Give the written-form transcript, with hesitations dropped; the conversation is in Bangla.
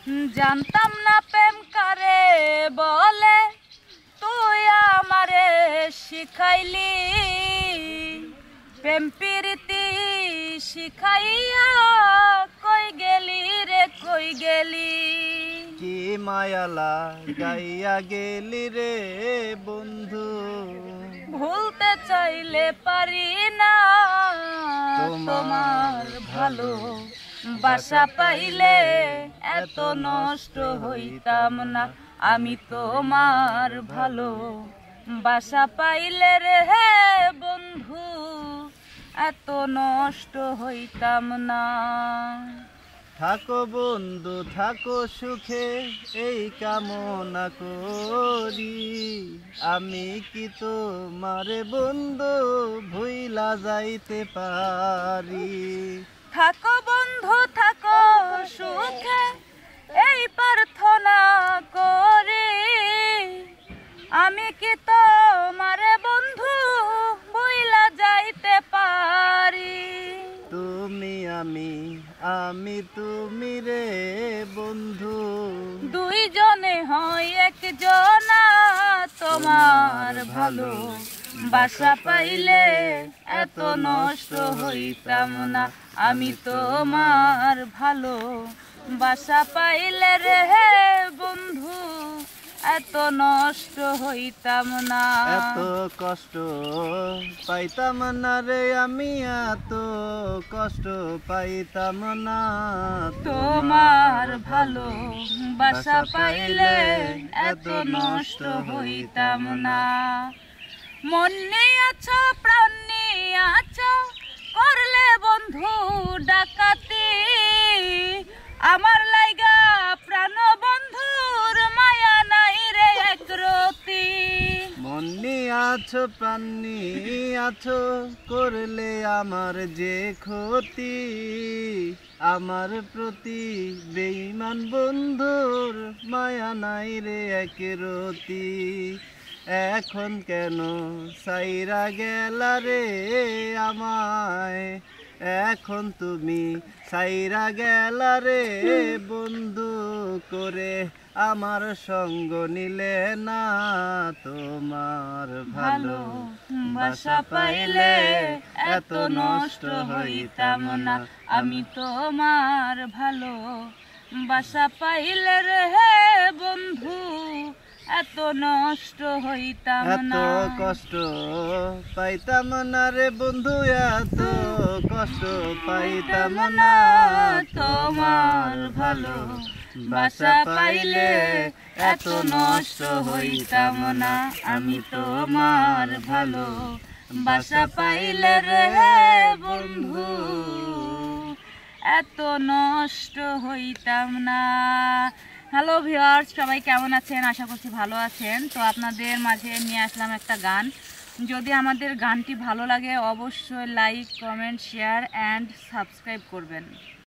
জানতাম না প্রেম কারে বলে, তুই আমারে শিখাইলি। প্রেম প্রীতি শিখাইয়া কই গেলি রে কই গেলি। কি মায়ালা গাইয়া গেলি রে বন্ধু, ভুলতে চাইলে পারি না তোমার ভালো বাসা পাইলে এত নষ্ট হইতাম না। আমি তোমার ভালো বাসা পাইলে রে হে বন্ধু এত নষ্ট হইতাম না। থাকো বন্ধু থাকো সুখে এই কামনা করি, আমি কি তোমারে বন্ধু ভুইলা যাইতে পারি। থাকো বন্ধু থাকো সুখে এই প্রার্থনা করি, আমি কি তোমারে বন্ধু ভুইলা যাইতে পারি। তুমি আমি তুমি রে বন্ধু, দুইজনে হয় একজনা। তোমার ভালো বাসা পাইলে এত নষ্ট হইতাম না। আমি তোমার ভালো বাসা পাইলে রে বন্ধু এত নষ্ট হইতাম না। এত কষ্ট পাইতাম না রে আমি, এত কষ্ট পাইতাম না। তোমার ভালো বাসা পাইলে এত নষ্ট হইতাম না। মন নিয়ে আছো প্রাণ নিয়ে আছো, করলে বন্ধু ডাকাতি। আমার লাইগা প্রাণ বন্ধুর মায়া নাই রে একরতি। মন নিয়ে আছো প্রাণ নিয়ে আছো, করলে আমার যে ক্ষতি। আমার প্রতি বেঈমান বন্ধুর মায়া নাই রে একরতি। এখন কেন সাইরা গেলা রে আমায়, এখন তুমি সাইরা গেলা রে বন্ধু করে আমার সঙ্গ নিলে না। তোমার ভালো বাসা পাইলে এত নষ্ট হইতাম না। আমি তোমার ভালো বাসা পাইলে রে বন্ধু এত নষ্ট হইতাম এত না। কষ্ট পাইতাম না রে বন্ধু, এত কষ্ট পাইতাম না। তোমার ভালো বাসা পাইলে এত নষ্ট হইতাম না। আমি তোমার ভালো বাসা পাইলে রে বন্ধু এত নষ্ট হইতাম না। হ্যালো ভিউয়ার্স, সবাই কেমন আছেন? আশা করছি ভালো আছেন। তো আপনাদের মাঝে নিয়ে আসলাম একটা গান। যদি আমাদের গানটি ভালো লাগে অবশ্যই like comment share and subscribe করবেন।